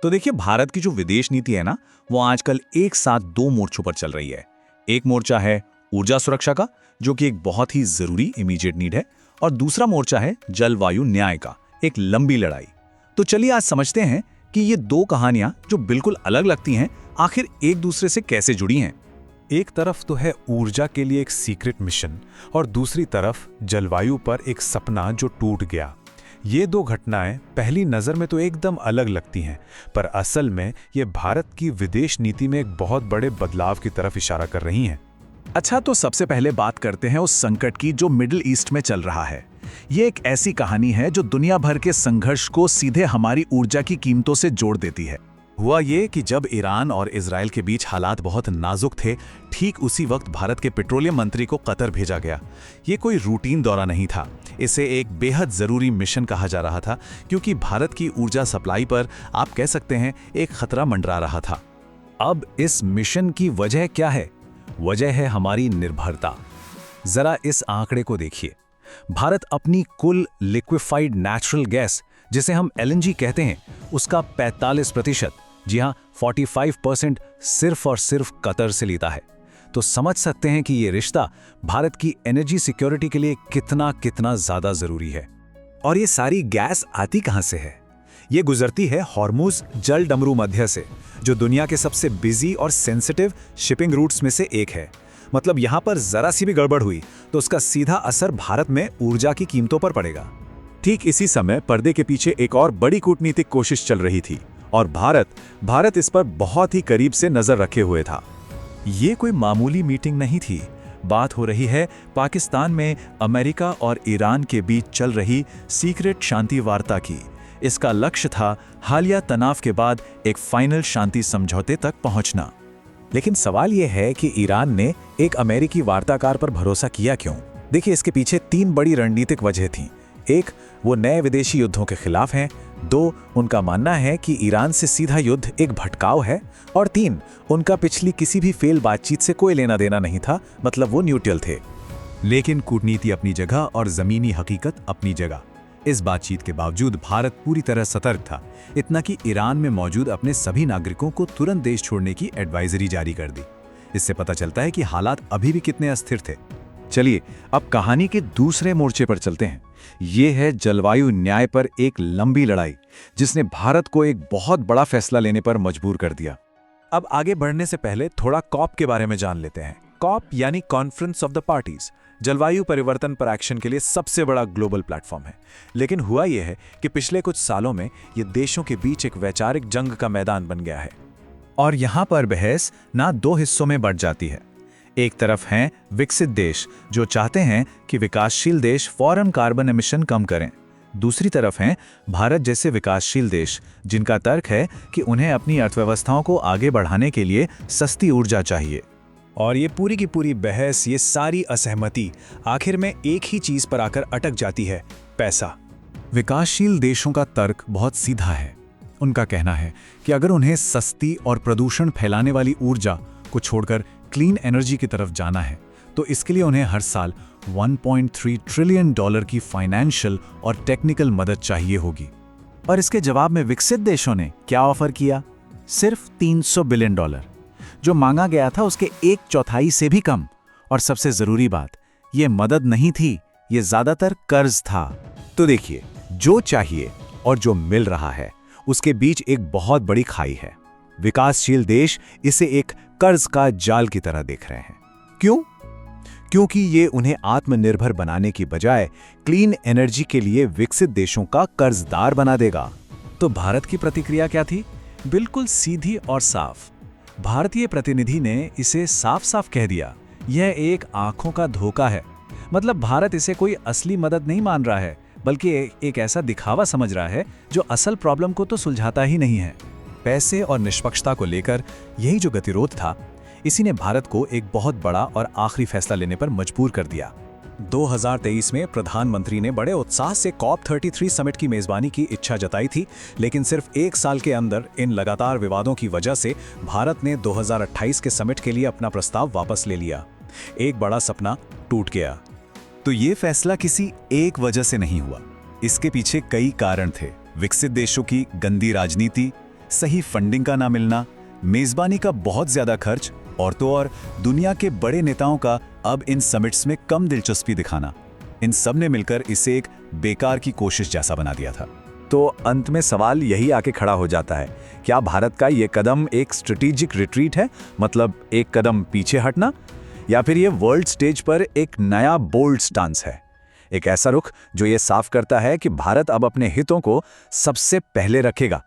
तो देखिए, भारत की जो विदेश नीति है ना, वो आजकल एक साथ दो मोर्चों पर चल रही है। एक मोर्चा है ऊर्जा सुरक्षा का, जो कि एक बहुत ही जरूरी इमीडिएट नीड है, और दूसरा मोर्चा है जलवायु न्याय का, एक लंबी लड़ाई। तो चलिए आज समझते हैं कि ये दो कहानियां जो बिल्कुल अलग लगती हैं, आखिर एक दूसरे से कैसे जुड़ी हैं। एक तरफ तो है ऊर्जा के लिए एक सीक्रेट मिशन और दूसरी तरफ जलवायु पर एक सपना जो टूट गया। ये दो घटनाएं पहली नज़र में तो एकदम अलग लगती हैं, पर असल में ये भारत की विदेश नीति में एक बहुत बड़े बदलाव की तरफ इशारा कर रही हैं। अच्छा, तो सबसे पहले बात करते हैं उस संकट की जो मिडिल ईस्ट में चल रहा है। ये एक ऐसी कहानी है जो दुनिया भर के संघर्ष को सीधे हमारी ऊर्जा की कीमतों से जोड़ देती है। हुआ ये कि जब ईरान और इजराइल के बीच हालात बहुत नाजुक थे, ठीक उसी वक्त भारत के पेट्रोलियम मंत्री को कतर भेजा गया। ये कोई रूटीन दौरा नहीं था, इसे एक बेहद ज़रूरी मिशन कहा जा रहा था, क्योंकि भारत की ऊर्जा सप्लाई पर आप कह सकते हैं एक खतरा मंडरा रहा था। अब इस मिशन की वजह क्या है? वजह है हमारी निर्भरता। जरा इस आंकड़े को देखिए। भारत अपनी कुल लिक्विफाइड नेचुरल गैस, जिसे हम एलएनजी कहते हैं, उसका 45%, जी हाँ 45% सिर्फ और सिर्फ कतर से लेता है। तो समझ सकते हैं कि ये रिश्ता भारत की एनर्जी सिक्योरिटी के लिए कितना कितना ज्यादा जरूरी है। और ये सारी गैस आती कहां से है? ये गुजरती है हॉर्मुज जल डमरू मध्य से, जो दुनिया के सबसे बिजी और सेंसिटिव शिपिंग रूट्स में से एक है। मतलब यहां पर जरा सी भी गड़बड़ हुई तो उसका सीधा असर भारत में ऊर्जा की कीमतों पर पड़ेगा। ठीक इसी समय पर्दे के पीछे एक और बड़ी कूटनीतिक कोशिश चल रही थी, और भारत इस पर बहुत ही करीब से नजर रखे हुए था। ये कोई मामूली मीटिंग नहीं थी। बात हो रही है पाकिस्तान में अमेरिका और ईरान के बीच चल रही सीक्रेट शांति वार्ता की। इसका लक्ष्य था हालिया तनाव के बाद एक फाइनल शांति समझौते तक पहुंचना। लेकिन सवाल यह है कि ईरान ने एक अमेरिकी वार्ताकार पर भरोसा किया क्यों? देखिए, इसके पीछे 3 बड़ी रणनीतिक वजह थीं। एक, वो नए विदेशी युद्धों के खिलाफ हैं। 2, उनका मानना है कि ईरान से सीधा युद्ध एक भटकाव है। और 3, उनका पिछली किसी भी फेल बातचीत से कोई लेना देना नहीं था, मतलब वो न्यूट्रल थे। लेकिन कूटनीति अपनी जगह और जमीनी हकीकत अपनी जगह। इस बातचीत के बावजूद भारत पूरी तरह सतर्क था, इतना कि ईरान में मौजूद अपने सभी नागरिकों को तुरंत देश छोड़ने की एडवाइजरी जारी कर दी। इससे पता चलता है कि हालात अभी भी कितने अस्थिर थे। चलिए अब कहानी के दूसरे मोर्चे पर चलते हैं। ये है जलवायु न्याय पर एक लंबी लड़ाई, जिसने भारत को एक बहुत बड़ा फैसला लेने पर मजबूर कर दिया। अब आगे बढ़ने से पहले थोड़ा कॉप के बारे में जान लेते हैं। कॉप यानी कॉन्फ्रेंस ऑफ द पार्टीज, जलवायु परिवर्तन पर एक्शन के लिए सबसे बड़ा ग्लोबल प्लेटफॉर्म है। लेकिन हुआ यह है कि पिछले कुछ सालों में ये देशों के बीच एक वैचारिक जंग का मैदान बन गया है। और यहाँ पर बहस ना 2 हिस्सों में बढ़ जाती है। एक तरफ हैं विकसित देश जो चाहते हैं कि विकासशील देश फौरन कार्बन एमिशन कम करें। दूसरी तरफ हैं भारत जैसे विकासशील देश, जिनका तर्क है कि उन्हें अपनी अर्थव्यवस्थाओं को आगे बढ़ाने के लिए सस्ती ऊर्जा चाहिए। और ये पूरी की पूरी बहस, ये सारी असहमति आखिर में एक ही चीज पर आकर अटक जाती है, पैसा। विकासशील देशों का तर्क बहुत सीधा है। उनका कहना है कि अगर उन्हें सस्ती और प्रदूषण फैलाने वाली ऊर्जा को छोड़कर क्लीन एनर्जी की तरफ जाना है, तो इसके लिए उन्हें हर साल $1.3 ट्रिलियन की फाइनेंशियल और टेक्निकल मदद चाहिए होगी। और इसके जवाब में विकसित देशों ने क्या ऑफर किया? सिर्फ $300 बिलियन, जो मांगा गया था उसके 1/4 से भी कम। और सबसे जरूरी बात, ये मदद नहीं थी, ये ज्यादातर कर्ज था। तो देखिए, जो चाहिए और जो मिल रहा है उसके बीच एक बहुत बड़ी खाई है। विकासशील देश इसे एक कर्ज का जाल की तरह देख रहे हैं। क्यों? क्योंकि ये उन्हें आत्मनिर्भर बनाने की बजाय क्लीन एनर्जी के लिए विकसित देशों का कर्जदार बना देगा। तो भारत की प्रतिक्रिया क्या थी? बिल्कुल सीधी और साफ। भारतीय प्रतिनिधि ने इसे साफ साफ कह दिया, यह एक आंखों का धोखा है। मतलब भारत इसे कोई असली मदद नहीं मान रहा है, बल्कि एक ऐसा दिखावा समझ रहा है जो असल प्रॉब्लम को तो सुलझाता ही नहीं है। पैसे और निष्पक्षता को लेकर यही जो गतिरोध था, इसी ने भारत को एक बहुत बड़ा और आखिरी फैसला लेने पर मजबूर कर दिया। 2023 में प्रधानमंत्री ने बड़े उत्साह से COP33 समिट की मेजबानी की इच्छा जताई थी, लेकिन सिर्फ 1 साल के अंदर इन लगातार विवादों की वजह से भारत ने 2028 के समिट के लिए अपना प्रस्ताव वापस ले लिया। एक बड़ा सपना टूट गया। तो ये फैसला किसी एक वजह से नहीं हुआ, इसके पीछे कई कारण थे। विकसित देशों की गंदी राजनीति, सही फंडिंग का ना मिलना, मेजबानी का बहुत ज्यादा खर्च और तो और दुनिया के बड़े नेताओं का अब इन समिट्स में कम दिलचस्पी दिखाना, इन सब ने मिलकर इसे एक बेकार की कोशिश जैसा बना दिया था। तो अंत में सवाल यही आके खड़ा हो जाता है, क्या भारत का ये कदम एक स्ट्रेटेजिक रिट्रीट है, मतलब एक कदम पीछे हटना, या फिर ये वर्ल्ड स्टेज पर एक नया बोल्ड स्टांस है, एक ऐसा रुख जो ये साफ करता है कि भारत अब अपने हितों को सबसे पहले रखेगा,